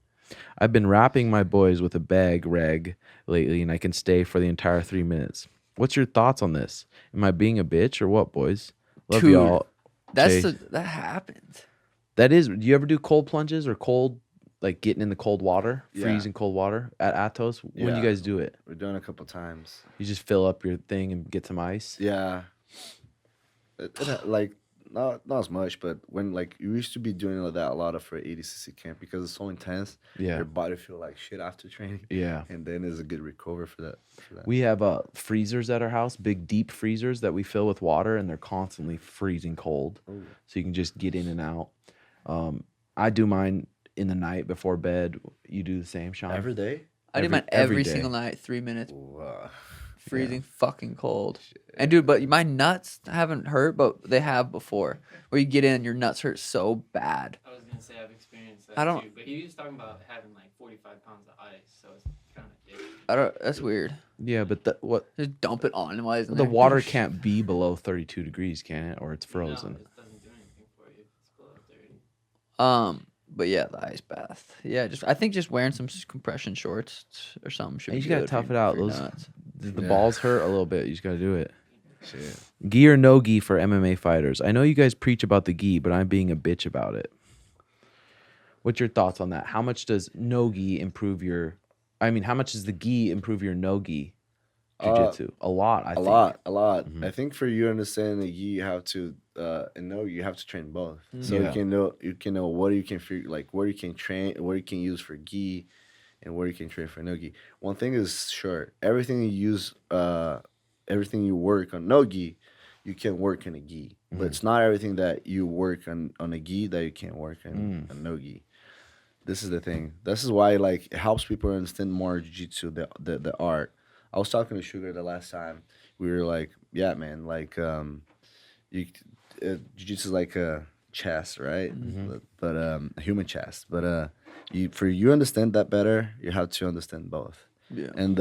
I've been wrapping my boys with a bag rag lately, and I can stay for the entire 3 minutes. What's your thoughts on this? Am I being a bitch or what, boys? Love Dude, y'all. Jay. That happens. That is, do you ever do cold plunges or cold, like getting in the cold water, Yeah. freezing cold water at Atos? When do you Yeah. guys do it? We're doing it a couple times. You just fill up your thing and get some ice? Yeah. Like not as much, but when like you used to be doing that a lot of for 80cc camp because it's so intense. Yeah. Your body feel like shit after training. Yeah. And then it's a good recover for that. We have freezers at our house, big deep freezers that we fill with water, and they're constantly freezing cold. Ooh. So you can just get in and out. I do mine in the night before bed. You do the same, Sean? Every day? I do Every- mine every every day. single night, 3 minutes, Wow. freezing fucking cold. And dude, but my nuts haven't hurt, but they have before. Where you get in and your nuts hurt so bad. I was gonna say I've experienced that I don't- too, but he was talking about having like 45 pounds of ice, so it's kind of different. That's weird. Yeah, but what Just dump it on. Why isn't the there? water can't be below 32 degrees, can it? Or it's frozen. No, it doesn't do anything for you. It's below 30. But yeah, the ice bath. Yeah, I think just wearing some compression shorts or something should And be you just gotta good tough for it out. your Those nuts. the Yeah. balls hurt a little bit. You just gotta do it. Shit. Gi or no gi for MMA fighters? I know you guys preach about the gi, but I'm being a bitch about it. What's your thoughts on that? How much does no gi improve your? I mean, how much does the gi improve your no gi jiu-jitsu? A lot. I think. A lot. Mhm. I think for you understanding the gi, you have to you have to train both. So Yeah. you can know what you can figure, like where you can train, what you can use for gi, and where you can train for no gi. One thing is sure, everything you use, everything you work on no gi, you can work in a gi. But it's not everything that you work on a gi that you can't work on a no gi. This is the thing. This is why like it helps people understand more jiu-jitsu, the art. I was talking to Sugar the last time. We were like, yeah, man, like jiu-jitsu is like a chess, right? But a human chess. But you understand that better, you have to understand both. Yeah. And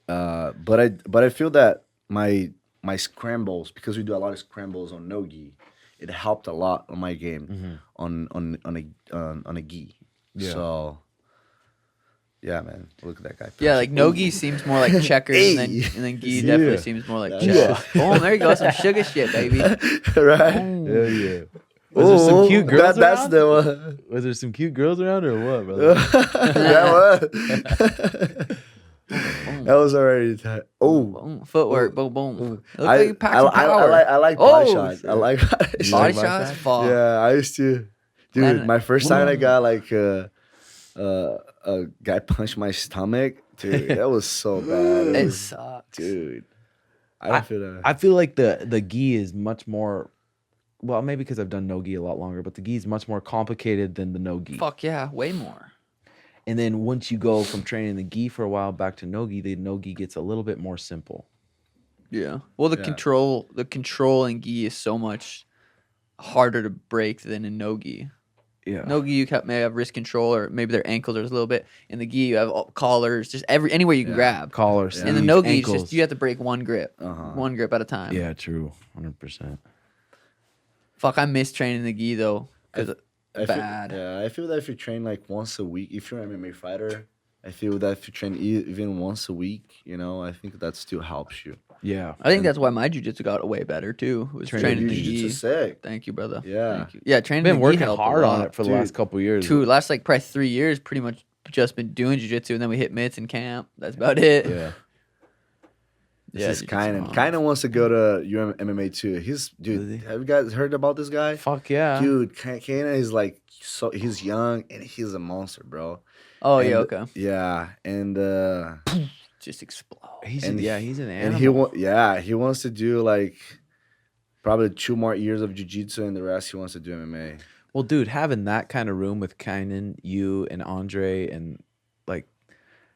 but I feel that my scrambles, because we do a lot of scrambles on no gi, it helped a lot on my game on a gi. Yeah. So yeah, man, look at that guy. Yeah, like Nogi seems more like checkers, and then Ghee Yeah. definitely seems more like Yeah. chess. Boom, there you go, some sugar shit, baby. Right? Hell yeah. Was there some cute girls That's around? the one. Was there some cute girls around or what, brother? That was already tight. Oh, Boom, footwork, boom, boom. Look I like you pack some power. like body Oh, shots. I shit. like body Body shots. shots, fuck. Yeah, I used to. Dude, Landed- my first time I got like a guy punched my stomach. Dude, that was so bad. It It was- sucks. dude, I don't feel that. I feel like the gi is much more. Well, maybe because I've done no gi a lot longer, but the gi is much more complicated than the no gi. Fuck yeah, way more. And then once you go from training the gi for a while back to no gi, the no gi gets a little bit more simple. Yeah. Well, the control in Ghee is so much harder to break than in Nogi. Yeah. Nogi, you may have wrist control, or maybe their ankles are a little bit. In the Ghee, you have collars, just anywhere you can grab. Collars. In the sleeves, Nogi, it's ankles. just you have to break one grip, Uh-huh. one grip at a time. Yeah, true. 100%. Fuck, I miss training the Ghee though, because I bad. I feel that if you train like once a week, if you're an MMA fighter, I feel that if you train even once a week, I think that still helps you. Yeah. I think that's why my jiu-jitsu got way better too. Was training the Jiu-Jitsu Ghee. sick. Thank you, brother. Yeah. Thank you. Yeah, training Been the Ghee working helped a hard on lot. it for the Dude, last couple of years. Last like probably 3 years, pretty much just been doing jiu-jitsu, and then we hit mitts in camp. That's about it. Yeah. This is jiu-jitsu. Kind of wants to go to MMA too. Does he? Have you guys heard about this guy? Fuck yeah. Dude, Kanan is like he's young and he's a monster, bro. Oh And, yeah, okay. Yeah, and Just explode. He's and he's an and animal. he wants to do like probably 2 more years of jiu-jitsu and the rest he wants to do MMA. Well, dude, having that kind of room with Kynan, you and Andre, and like,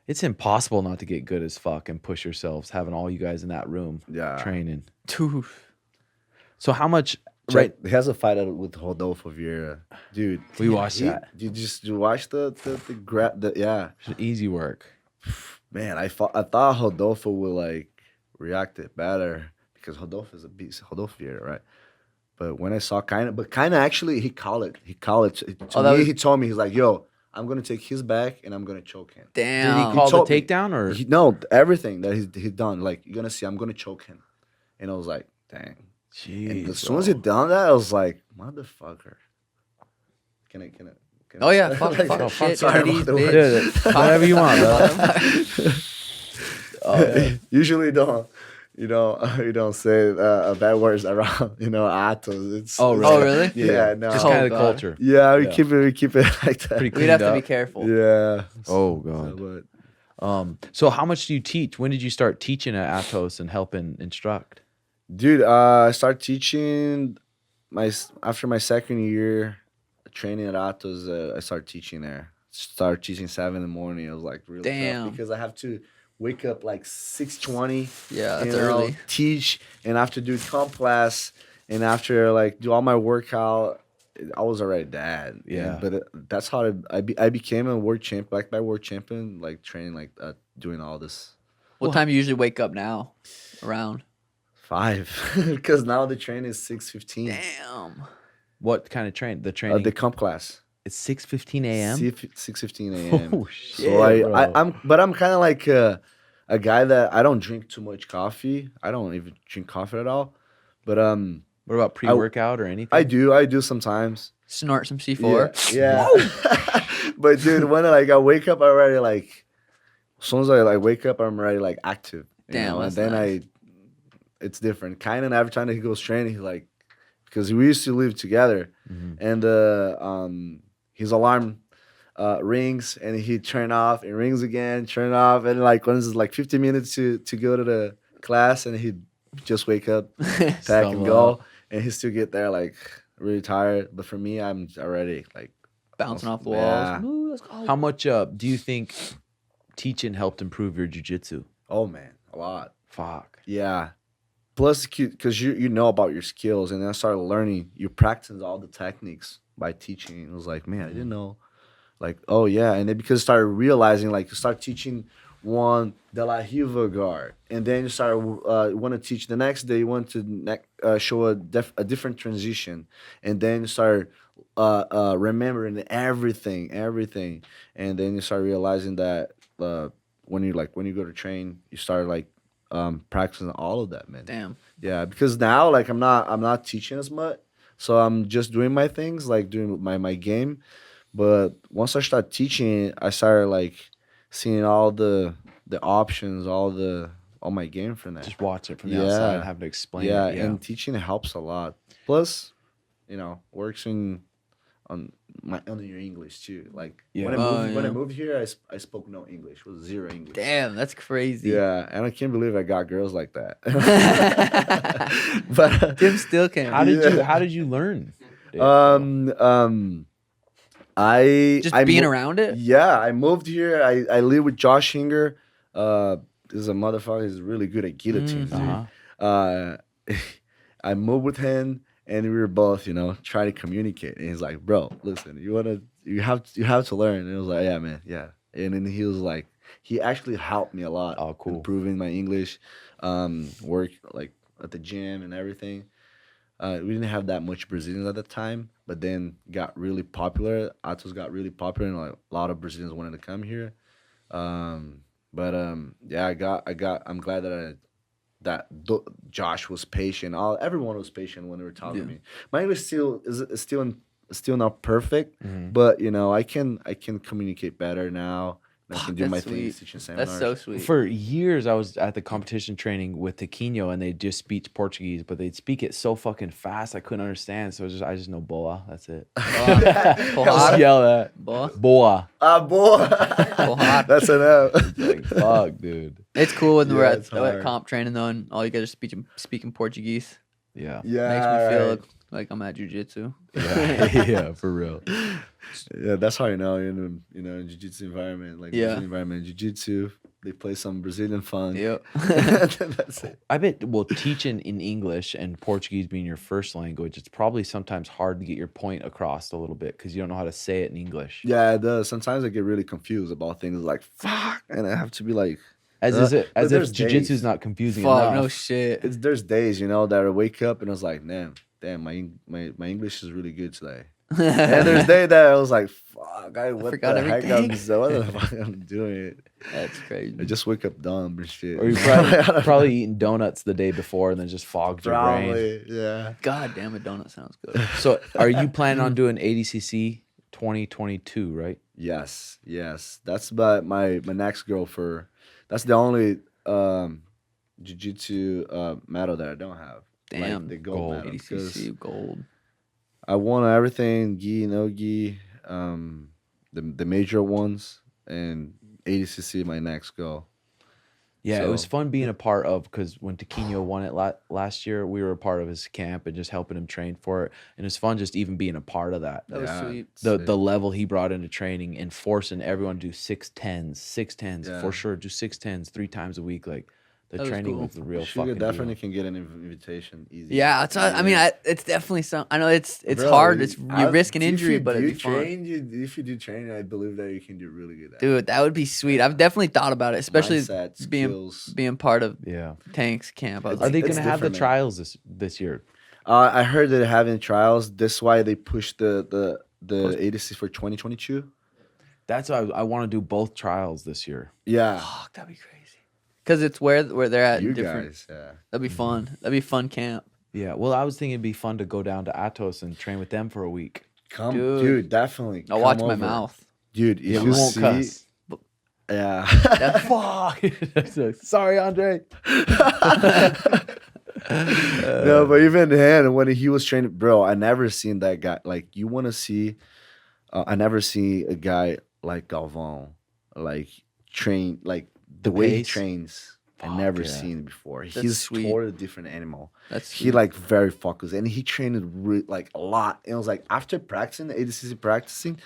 it's impossible not to get good as fuck and push yourselves having all you guys in that room Yeah. training. Dude. So how much? Right, he has a fight with Rodolfo Vieira, dude. We watched that. Did you watch the yeah? It's easy work. Man, I thought Rodolfo would like react it better because Rodolfo is a beast. Rodolfo Vieira, right? But when I saw Kinda actually he called it. He called it to me. He told me he's like, "Yo, I'm gonna take his back and I'm gonna choke him." Damn. Did he call the told me. takedown or? No, everything that he done. Like you're gonna see, I'm gonna choke him, and I was like, "Dang." And Jeez, as soon as he done that, I was like, "Motherfucker." Can I Oh yeah, fuck, Like, fuck, oh, shit, sorry titties, about the bitch. Dude, whatever you want, bro. Oh, yeah. Usually you don't say bad words around Atos. It's Oh, Oh really? Yeah, no. Just Oh, kind of the God. culture. Yeah, we Yeah. keep it like that. Pretty We'd cleaned have to up. be careful. Yeah. Oh god. But So how much do you teach? When did you start teaching at Atos and helping instruct? dude, I started teaching after my second year training at Atos. I started teaching there. Started teaching 7 in the morning. It was like really Damn. tough because I have to wake up like 6:20. Yeah, that's early. Teach and after do comp class and after like do all my workout. I was already dead. Yeah. But that's how I became a world champion, black belt world champion, like training like doing all this. What time you usually wake up now? Around. 5 because now the train is 6:15. Damn. What kind of train? The training? The comp class. It's 6:15 a.m. 6:15 a.m. Oh shit! So bro. I'm kind of like a guy that I don't drink too much coffee. I don't even drink coffee at all. But What about pre-workout or anything? I do sometimes. Snort some C4. Yeah. But dude, when I wake up, I already like. As soon as I like wake up, I'm already like active. Damn, And that's then nice. it's different. Kind of every time that he goes training, he like, because we used to live together, and his alarm rings and he turn off. It rings again, turn off, and like when it's like 15 minutes to go to the class, and he just wake up, pack and Stumble go, up. and he still get there like really tired. But for me, I'm already like Bouncing off the Yeah. walls. Ooh, let's go. How much do you think teaching helped improve your jiu-jitsu? oh man, a lot. Fuck. Yeah. Plus, because you know about your skills, and then I started learning. You practice all the techniques by teaching. It was like, man, I didn't know. Like, oh yeah, and then because I started realizing, like, you start teaching one De La Riva guard, and then you start want to teach the next day. You want to show a different transition, and then you start remembering everything, and then you start realizing that when you go to train, you start like practicing all of that, man. Damn. Yeah, because now like I'm not teaching as much, so I'm just doing my things, like doing my game. But once I started teaching, I started like seeing all the options, all my game from that. Just watch it from the Yeah. outside and have to explain yeah, it. and teaching helps a lot. Plus, works under your English too. Like Yeah. when I Yeah. moved here, I spoke no English. It was zero English. Damn, that's crazy. Yeah, and I can't believe I got girls like that. But Tim still can. How did you learn? Dude? Just being around it? Yeah, I moved here. I live with Josh Hinger. This is a motherfucker. He's really good at guillotines. Uh-huh. I moved with him, and we were both, trying to communicate. And he's like, "Bro, listen, you have to learn." And I was like, "Yeah, man, yeah." And then he was like, he actually helped me a lot. Oh, cool. Improving my English, work like at the gym and everything. We didn't have that much Brazilians at the time, but then got really popular. Atos got really popular, and like, a lot of Brazilians wanted to come here. Yeah, I'm glad Josh was patient. Everyone was patient when they were talking to me. My English still not perfect, but I can communicate better now. And I can do my things, teaching seminars. That's so sweet. For years, I was at the competition training with Tequinho, and they just speak Portuguese, but they'd speak it so fucking fast I couldn't understand. So I just know boa. That's it. Just yell that. Boa. Boa. Boy. That's enough. Like, fuck, dude. It's cool when we're it's at hard. comp training though, and all you guys are speaking Portuguese. Yeah. Yeah, Makes me feel right. like I'm at jiu-jitsu. Yeah, for real. Yeah, that's how in jiu-jitsu environment, like Yeah. Brazilian environment, jiu-jitsu, they play some Brazilian funk. Yep. That's it. I bet, teaching in English and Portuguese being your first language, it's probably sometimes hard to get your point across a little bit because you don't know how to say it in English. Yeah, it does. Sometimes I get really confused about things like fuck, and I have to be like, As if there's jiu-jitsu is days. not confusing Fuck, enough. no shit. there's days, that I wake up and I was like, damn, my English is really good today. And there's days that I was like, fuck, what forgot the heck everything. what the fuck I'm doing? That's crazy. I just wake up dumb and shit. Or you're probably eating donuts the day before and then just fogged your brain. Probably, yeah. God damn, a donut sounds good. So are you planning on doing ADCC 2022, right? Yes. That's my next goal that's the only jiu-jitsu medal that I don't have. Damn, like the gold gold. medal. Because ADCC gold. I won everything, Ghee, Nogi, the major ones, and ADCC my next goal. Yeah, it was So- fun being a part of, because when Tequinho won it last year, we were a part of his camp and just helping him train for it. And it's fun just even being a part of that. That was Yeah. sweet. The level he brought into training and forcing everyone to do 6'10s Yeah. for sure. Do 6'10s 3 times a week. Like the That was training cool. was the real Sugar fucking definitely deal. can get an invitation easy. Yeah, that's I mean, it's definitely some. I know it's Bro, hard. You risk an injury, but it'd be fun. If you do training, I believe that you can do really good at it. Dude, that would be sweet. I've definitely thought about it, especially Mindset, being skills. being part of Yeah. Tank's camp. I was Are like, they it's going to have the different, man. trials this year? I heard that they're having trials. That's why they pushed the ADC for 2022. That's why I want to do both trials this year. Yeah, fuck, that'd be crazy. Because it's where they're at. you different. guys. Yeah. That'd be fun. That'd be fun camp. Yeah. Well, I was thinking it'd be fun to go down to Atos and train with them for a week. Come, Dude. dude, definitely. I'll come watch my over. mouth. Dude. If Yeah, you we won't see, cuss. Yeah. Fuck. Sorry, Andre. No, but even then, when he was training, bro, I never seen that guy. Like, you want to see? I never see a guy like Galvão, like train, like the way he pace? trains. I Fuck, never yeah. seen before. That's He's sweet. totally different animal. That's He sweet. like very focused, and he trained like a lot. And it was like after practicing the ADCC practicing,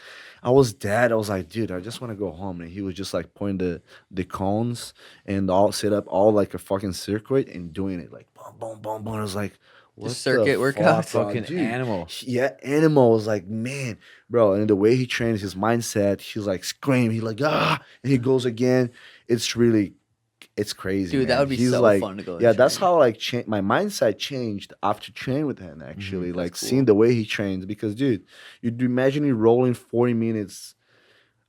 I was dead. I was like, dude, I just want to go home. And he was just like pointing the cones and all set up all like a fucking circuit and doing it like boom, boom, boom, boom. I was like, what circuit the workouts. fuck, bro? Fucking Dude, animal. Yeah, animal was like, man, bro. And the way he trains, his mindset, he's like scream. He like and he goes again. It's crazy, Dude, that man. would be He's so like, fun to go. yeah, and that's train. how like my mindset changed after training with him. Actually, like That's seeing the way he trains. Because, dude, you'd imagine me rolling 40 minutes.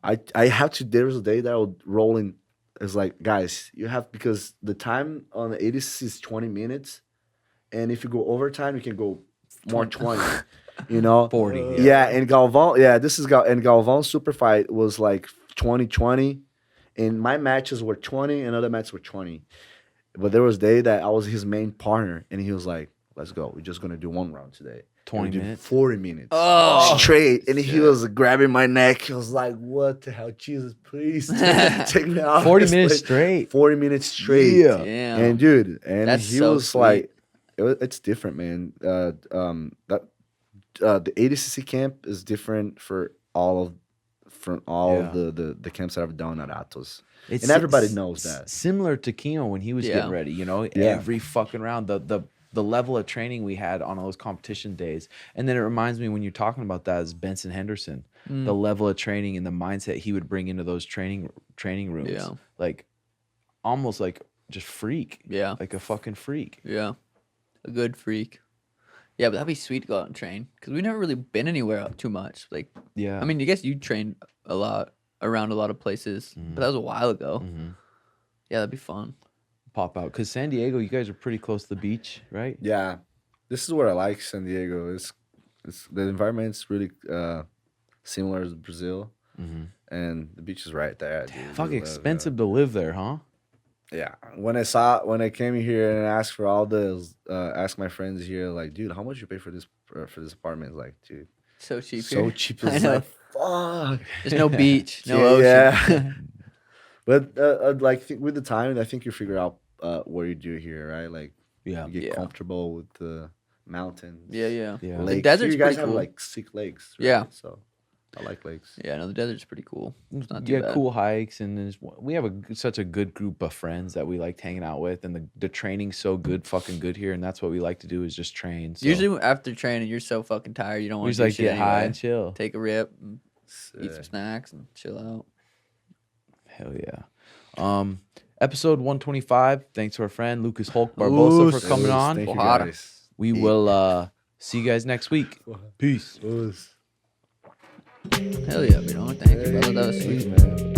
I have to. There was a day that I was rolling. It's like, guys, you have, because the time on the 80s is 20 minutes, and if you go overtime, you can go more 20. 40. Yeah, and Galvão. Yeah, this is and Galvão's super fight was like 20-20. And my matches were 20 and other matches were 20. But there was a day that I was his main partner and he was like, let's go. We're just going to do one round today. 20 And we did minutes? 40 minutes. Oh, Straight. And he was grabbing my neck. He was like, what the hell? Jesus, please take me out. 40 It's minutes like straight. 40 minutes straight. Yeah. damn. And dude, and That's he so was sweet. like, it's different, man. The ADCC camp is different from all of the camps that I've done at Atos. It's And everybody knows that. Similar to Kino when he was Yeah. getting ready, Yeah. every fucking round, the level of training we had on all those competition days. And then it reminds me when you're talking about that is Benson Henderson, the level of training and the mindset he would bring into those training rooms. Yeah. Like almost like just freak. Yeah. Like a fucking freak. Yeah, a good freak. Yeah, but that'd be sweet to go out and train because we've never really been anywhere too much. Like, Yeah. I mean, I guess you trained a lot. around a lot of places, but that was a while ago. Yeah, that'd be fun. Pop out because San Diego, you guys are pretty close to the beach, right? Yeah, this is what I like San Diego. It's the environment's really similar to Brazil, and the beach is right there. Dude. Fuck expensive to live there, huh? Yeah, when I came here and asked for all the asked my friends here, like, dude, how much you pay for this apartment? Like, dude, So cheap. so here. cheap. I It's know. like, fuck. There's no beach, no ocean. Yeah. But like with the time, I think you figure out what you do here, right? Like, Yeah. you get comfortable with the mountains. Yeah. Yeah. Lakes. The desert's You guys pretty have cool. like 6 lakes. Right? Yeah. So I like lakes. Yeah, no, the desert's pretty cool. It's not too Yeah, bad. cool hikes, and we have such a good group of friends that we liked hanging out with, and the training's so good, fucking good here, and that's what we like to do is just train. So. Usually after training, you're so fucking tired, you don't we want just to like get high and chill. Take a rip, and eat some Sick. snacks, and chill out. Hell yeah. Episode 125. Thanks to our friend Lucas Hulk Barbosa for coming on. Thank you Ohara. guys. We will see you guys next week. Peace. It was. Hell yeah, you know. Thank you, brother. That was Thank sweet. you, man.